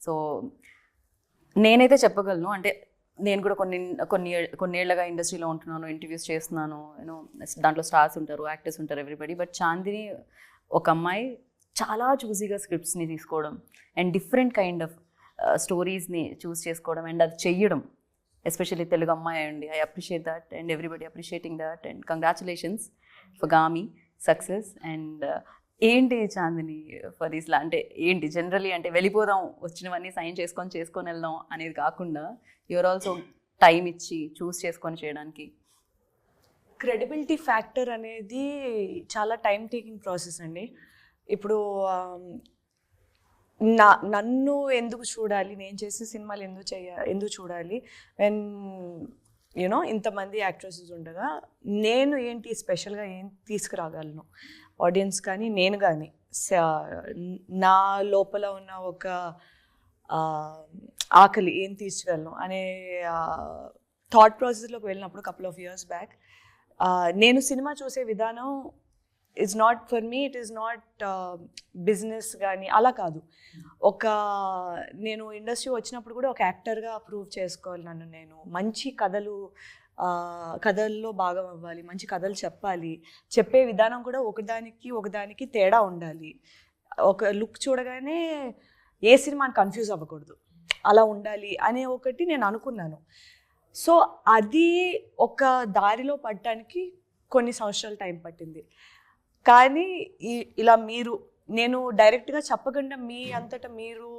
So నేనైతే చెప్పగలను, అంటే నేను కూడా కొన్నేళ్లుగా ఇండస్ట్రీలో ఉంటున్నాను, ఇంటర్వ్యూస్ చేస్తున్నాను, యూనో దాంట్లో స్టార్స్ ఉంటారు, యాక్టర్స్ ఉంటారు, ఎవ్రీబడి. బట్ చాందిని ఒక అమ్మాయి చాలా చూసీగా స్క్రిప్ట్స్ని తీసుకోవడం అండ్ డిఫరెంట్ కైండ్ ఆఫ్ స్టోరీస్ని చూస్ చేసుకోవడం అండ్ అది చెయ్యడం, ఎస్పెషల్లీ తెలుగు అమ్మాయి అండి. I appreciate that and everybody appreciating that and congratulations for Gaami success. And ఏంటి చాందిని ఫర్ దిస్ అంటే ఏంటి జనరలీ అంటే వెళ్ళిపోదాం, వచ్చినవన్నీ సైన్ చేసుకొని వెళ్దాం అనేది కాకుండా యూఆర్ ఆల్సో టైం ఇచ్చి చూస్ చేసుకొని చేయడానికి? క్రెడిబిలిటీ ఫ్యాక్టర్ అనేది చాలా టైం టేకింగ్ ప్రాసెస్ అండి. ఇప్పుడు నన్ను ఎందుకు చూడాలి, నేను చేసే సినిమాలు ఎందుకు చూడాలి వెన్ యూనో ఇంతమంది యాక్ట్రెసెస్ ఉండగా నేను ఏంటి స్పెషల్గా ఏం తీసుకురాగలను ఆడియన్స్ కానీ నేను కానీ, నా లోపల ఉన్న ఒక ఆకలి ఏం తీర్చగలను అనే థాట్ ప్రాసెస్లోకి వెళ్ళినప్పుడు కపుల్ ఆఫ్ ఇయర్స్ బ్యాక్ నేను సినిమా చూసే విధానం it's not for me, it is not business కానీ అలా కాదు. నేను ఇండస్ట్రీ వచ్చినప్పుడు కూడా ఒక యాక్టర్గా ప్రూవ్ చేసుకోవాలి నన్ను నేను. మంచి కథల్లో భాగం అవ్వాలి, మంచి కథలు చెప్పాలి, చెప్పే విధానం కూడా ఒకదానికి తేడా ఉండాలి. ఒక లుక్ చూడగానే ఏ సినిమాని కన్ఫ్యూజ్ అవ్వకూడదు, అలా ఉండాలి అనే ఒకటి నేను అనుకున్నాను. సో అది ఒక దారిలో పడటానికి కొన్ని సంవత్సరాలు టైం పట్టింది. కానీ ఇలా నేను డైరెక్ట్గా చెప్పకుండా మీ అంతటా మీరు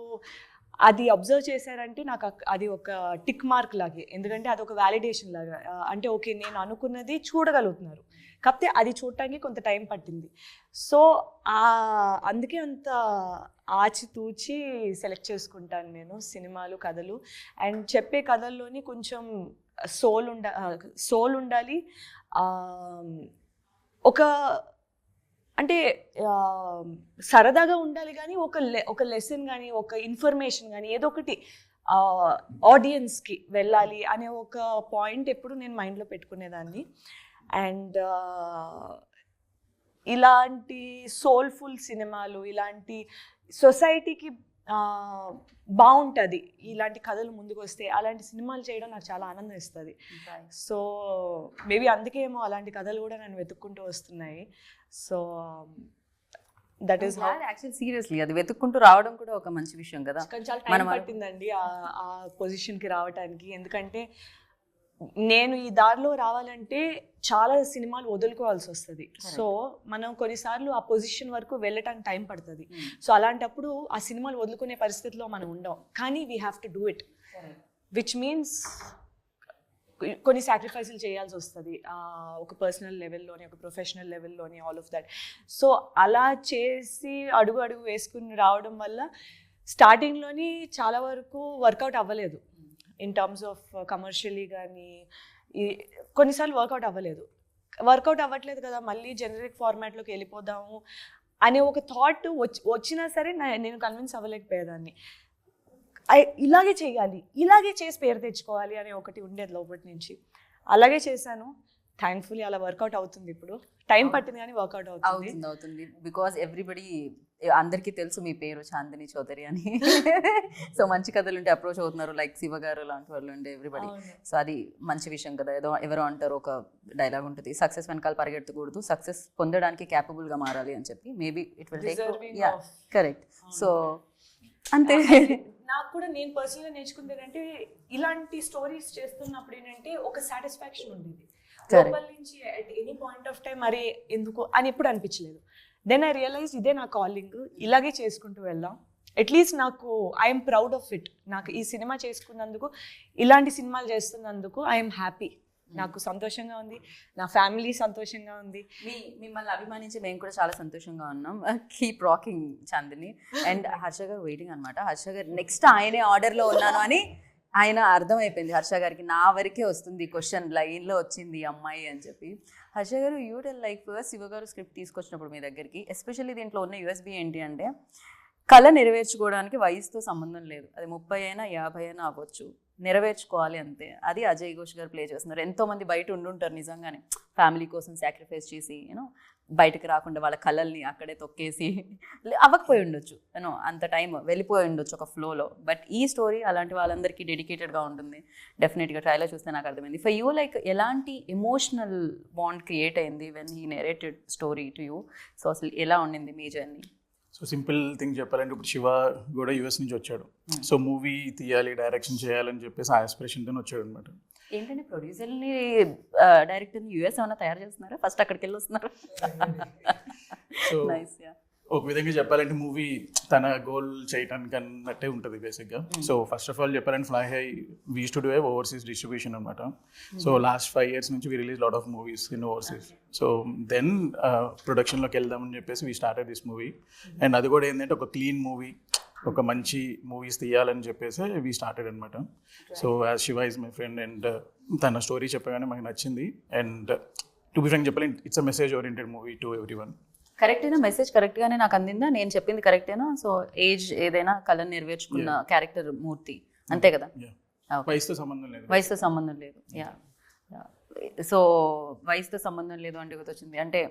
అది అబ్జర్వ్ చేశారంటే నాకు అది ఒక టిక్ మార్క్ లాగే, ఎందుకంటే అది ఒక వ్యాలిడేషన్ లాగా. అంటే ఓకే నేను అనుకున్నది చూడగలుగుతున్నారు, కాకపోతే అది చూడటానికి కొంత టైం పట్టింది. సో అందుకే అంత ఆచితూచి సెలెక్ట్ చేసుకుంటాను నేను సినిమాలు, కథలు. అండ్ చెప్పే కథల్లోని కొంచెం సోల్ ఉండాలి. అంటే సరదాగా ఉండాలి, కానీ ఒక లెసన్ కానీ ఒక ఇన్ఫర్మేషన్ కానీ ఏదో ఒకటి ఆడియన్స్కి వెళ్ళాలి అనే ఒక పాయింట్ ఎప్పుడు నేను మైండ్లో పెట్టుకునేదాన్ని. అండ్ ఇలాంటి సోల్ఫుల్ సినిమాలు, ఇలాంటి సొసైటీకి బాగుంటుంది ఇలాంటి కథలు ముందుకు వస్తే, అలాంటి సినిమాలు చేయడం నాకు చాలా ఆనందం ఇస్తుంది. సో మేబీ అందుకేమో అలాంటి కథలు కూడా నన్ను వెతుక్కుంటూ వస్తున్నాయి. So that is actually seriously అది వెతుక్కుంటూ రావడం కూడా ఒక మంచి విషయం కదా. చాలా టైం పట్టిందండి ఆ పొజిషన్కి రావడానికి. ఎందుకంటే నేను ఈ దారిలో రావాలంటే చాలా సినిమాలు వదులుకోవాల్సి వస్తుంది. సో మనం కొన్నిసార్లు ఆ పొజిషన్ వరకు వెళ్ళటానికి టైం పడుతుంది. సో అలాంటప్పుడు ఆ సినిమాలు వదులుకునే పరిస్థితిలో మనం ఉండం, కానీ we have to do it, which means కొన్ని సాక్రిఫైసులు చేయాల్సి వస్తుంది, ఒక పర్సనల్ లెవెల్లోని, ఒక ప్రొఫెషనల్ లెవెల్లోని, ఆల్ ఆఫ్ దట్. సో అలా చేసి అడుగు వేసుకుని రావడం వల్ల స్టార్టింగ్లోని చాలా వరకు వర్కౌట్ అవ్వలేదు ఇన్ టర్మ్స్ ఆఫ్ కమర్షియలీ కానీ. కొన్నిసార్లు వర్కౌట్ అవ్వట్లేదు కదా, మళ్ళీ జనరిక్ ఫార్మాట్లోకి వెళ్ళిపోదాము అనే ఒక థాట్ వచ్చినా సరే నేను కన్విన్స్ అవ్వలేకపోయేదాన్ని. ఇలాగే చేయాలి, ఇలాగే చేసి పేరు తెచ్చుకోవాలి అనే ఒకటి ఉండేది లోపటి నుంచి. అలాగే చేశాను. థ్యాంక్ఫుల్లీ అలా వర్కౌట్ అవుతుంది. ఇప్పుడు టైం పట్టింది కానీ వర్కౌట్ అవుతుంది. బికాజ్ అందరికీ తెలుసు మీ పేరు చాందిని చౌదరి అని. సో మంచి కథలు ఉంటే అప్రోచ్ అవుతున్నారు, లైక్ శివ గారు లాంటి వాళ్ళు ఉండే ఎవ్రీబడి. సో అది మంచి విషయం కదా. ఎవరో అంటారు, ఒక డైలాగ్ ఉంటుంది, సక్సెస్ వెనకాల పరిగెత్తకూడదు, సక్సెస్ పొందడానికి క్యాపబుల్గా మారాలి అని చెప్పి. Maybe it will take. Yeah correct. So అంతే. నాకు కూడా నేను పర్సనల్గా నేర్చుకుంది ఏంటంటే, ఇలాంటి స్టోరీస్ చేస్తున్నప్పుడు ఏంటంటే ఒక సాటిస్ఫాక్షన్ ఉండేది లోపల నుంచి. At any point of time అరే ఎందుకు అని ఎప్పుడు అనిపించలేదు. దెన్ ఐ రియలైజ్ ఇదే నా కాలింగ్, ఇలాగే చేసుకుంటూ వెళ్దాం. అట్లీస్ట్ నాకు ఐఎమ్ ప్రౌడ్ ఆఫ్ ఇట్. నాకు ఈ సినిమా చేసుకున్నందుకు, ఇలాంటి సినిమాలు చేస్తున్నందుకు ఐఎమ్ హ్యాపీ. నాకు సంతోషంగా ఉంది, నా ఫ్యామిలీ సంతోషంగా ఉంది. మిమ్మల్ని అభిమానించి మేము కూడా చాలా సంతోషంగా ఉన్నాం. Keep rocking Chandini. And Harsha గారు వెయిటింగ్ అనమాట. హర్ష గారు నెక్స్ట్ ఆయనే ఆర్డర్లో ఉన్నాను అని ఆయన అర్థమైపోయింది హర్ష గారికి. నా వరకే వస్తుంది క్వశ్చన్, లైన్లో వచ్చింది అమ్మాయి అని చెప్పి. హర్ష గారు యూ టెల్, లైక్ శివ గారు స్క్రిప్ట్ తీసుకొచ్చినప్పుడు మీ దగ్గరికి, ఎస్పెషల్లీ దీంట్లో ఉన్న యూఎస్బీ ఏంటి అంటే కళ నెరవేర్చుకోవడానికి వయసుతో సంబంధం లేదు. అది 30 అయినా 50 అయినా అవ్వచ్చు, నెరవేర్చుకోవాలి అంతే. అది అజయ్ ఘోష్ గారు ప్లే చేస్తున్నారు. ఎంతోమంది బయట ఉండుంటారు నిజంగానే, ఫ్యామిలీ కోసం సాక్రిఫైస్ చేసి బయటకు రాకుండా వాళ్ళ కళల్ని అక్కడే తొక్కేసి అవ్వకపోయి ఉండొచ్చు, అంత టైం వెళ్ళిపోయి ఉండొచ్చు ఒక ఫ్లోలో. బట్ ఈ స్టోరీ అలాంటి వాళ్ళందరికీ డెడికేటెడ్గా ఉంటుంది. డెఫినెట్గా ట్రైలర్ చూస్తే నాకు అర్థమైంది. ఫర్ యూ లైక్ ఎలాంటి ఎమోషనల్ బాండ్ క్రియేట్ అయింది when he narrated story to you? So అసలు ఎలా ఉండింది మీ జర్నీ? సో సింపుల్ థింగ్ చెప్పాలంటే ఇప్పుడు శివ కూడా యూఎస్ నుంచి వచ్చాడు. సో మూవీ తీయాలి, డైరెక్షన్ చేయాలని చెప్పేసి ఆ ఆస్పిరేషన్తో వచ్చాడు అనమాట. ఏంటంటే ప్రొడ్యూసర్ని డైరెక్టర్ని యూఎస్ ఏమైనా తయారు చేస్తున్నారా? ఫస్ట్ అక్కడికి వెళ్ళి వస్తున్నారు. So nice. ఒక విధంగా చెప్పాలంటే మూవీ తన గోల్ చేయడానికి అన్నట్టే ఉంటుంది బేసిక్గా. సో ఫస్ట్ ఆఫ్ ఆల్ చెప్పాలంటే fly high we to do a overseas distribution అనమాట. సో లాస్ట్ 5 years నుంచి we release lot of movies in overseas. So then ప్రొడక్షన్లోకి వెళ్దామని చెప్పేసి we started this movie. And అది కూడా ఏంటంటే ఒక క్లీన్ మూవీ, ఒక మంచి మూవీస్ తీయాలని చెప్పేసి వీ స్టార్టెడ్ అనమాట. So as Shiva is my friend and తన స్టోరీ చెప్పగానే మాకు నచ్చింది. అండ్ టు బి ఫ్రాంక్ చెప్పాలి, it's a message oriented movie to every one. కరెక్టేనా? మెసేజ్ కరెక్ట్గానే నాకు అందిందా? నేను చెప్పింది కరెక్టేనా? సో ఏజ్ ఏదైనా కళను నెరవేర్చుకున్న క్యారెక్టర్ మూర్తి, అంతే కదా? వయసుతో సంబంధం లేదు. వయసుతో సంబంధం లేదు. యా. సో వయసుతో సంబంధం లేదు అంటే గుర్తొచ్చింది. అంటే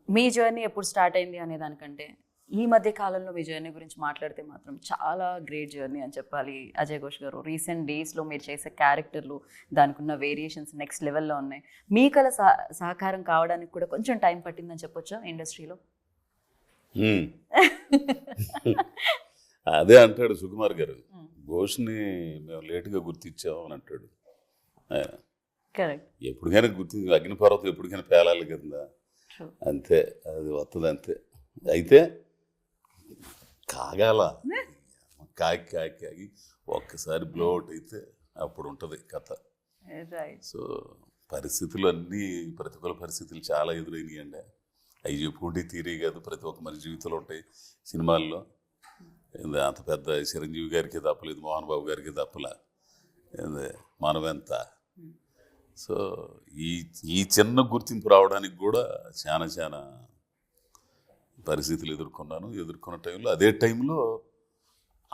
మీ జర్నీ ఎప్పుడు స్టార్ట్ అయింది అనే దానికంటే ఈ మధ్య కాలంలో మీ జర్నీ గురించి మాట్లాడితే మాత్రం చాలా గ్రేట్ జర్నీ అని చెప్పాలి అజయ్ ఘోష్ గారు. రీసెంట్ డేస్లో మీరు చేసే క్యారెక్టర్లు, దానికి ఉన్న వేరియేషన్స్ నెక్స్ట్ లెవెల్లో ఉన్నాయి. మీ కళ సహకారం కావడానికి కూడా కొంచెం టైం పట్టిందని చెప్పొచ్చా ఇండస్ట్రీలో? అదే అంటాడు సుకుమార్ గారు, ఘోష్ని మేము లేటుగా గుర్తించాము అని అంటాడు. కరెక్ట్. ఎప్పటికైనా గుర్తించి అగ్నిపర్వతం ఎప్పటికైనా పేలాలి కదా, అంతే, అది వస్తుంది అంతే. అయితే కాగాల కాగి ఒక్కసారి బ్లోఅవుట్ అయితే అప్పుడు ఉంటుంది కథ. సో పరిస్థితులు అన్నీ, ప్రతికూల పరిస్థితులు చాలా ఎదురైనాయి అండి. అవి చెప్పుకుంటే తీరే కాదు, ప్రతి ఒక్క మన జీవితంలో ఉంటాయి. సినిమాల్లో అంత పెద్ద చిరంజీవి గారికి తప్పలేదు, మోహన్ బాబు గారికి తప్పలా, మనమెంత. సో ఈ చిన్న గుర్తింపు రావడానికి కూడా చాలా పరిస్థితులు ఎదుర్కొన్న టైంలో, అదే టైంలో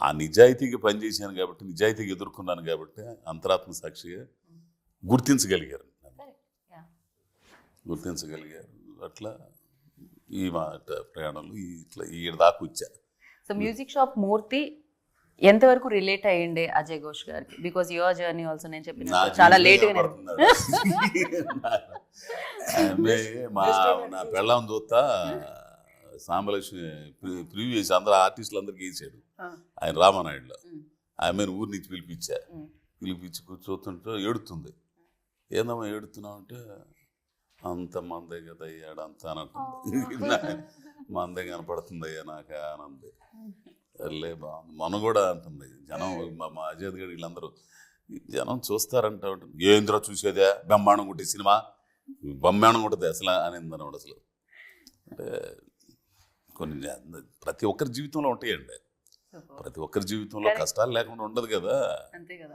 ఆ నిజాయితీగా పనిచేశాను కాబట్టి, నిజాయితీగా ఎదుర్కొన్నాను కాబట్టి అంతరాత్మ సాక్షిగా గుర్తించగలిగారు. అట్లా ఈ మాట ప్రయాణంలో ఇట్లా ఈ దాకా వచ్చా. సో మ్యూజిక్ షాప్ మూర్తి ఎంతవరకు రిలేట్ అయ్యిండే అజయ్ ఘోష్ గారికి? బికాస్ యువర్ జర్నీ ఆల్సో నేను చెప్పిన చాలా లేట్గా నా పెళ్ళాం చూస్తా సాంబలక్ష్మి ప్రివ్యూ చేసి అందరూ ఆర్టిస్టులు అందరికి వేసాడు ఆయన రామానాయుడులో. ఆమెను ఊరి నుంచి పిలిపించి కూర్చోతుంటే ఏడుతుంది. ఏందమ్మా ఏడుతున్నావు అంటే, అంత మందే కదా అయ్యాడు అంతా అని అంటుంది. మందే కనపడుతుంది అయ్యా నాకు ఆనంది. లే బాగుంది. మన కూడా అంటుంది జనం, మా అజయ్ గారు వీళ్ళందరూ జనం చూస్తారంట ఉంటుంది. ఏంద్రా చూసేదే, బ్రహ్మాండం కొట్టే సినిమా, బ్రహ్మాండం కొట్టదు అసలు అనింది అన్నమాట. అసలు అంటే కొన్ని ప్రతి ఒక్కరి జీవితంలో ఉంటాయండి, ప్రతి ఒక్కరి జీవితంలో కష్టాలు లేకుండా ఉండదు కదా. అంతే కదా.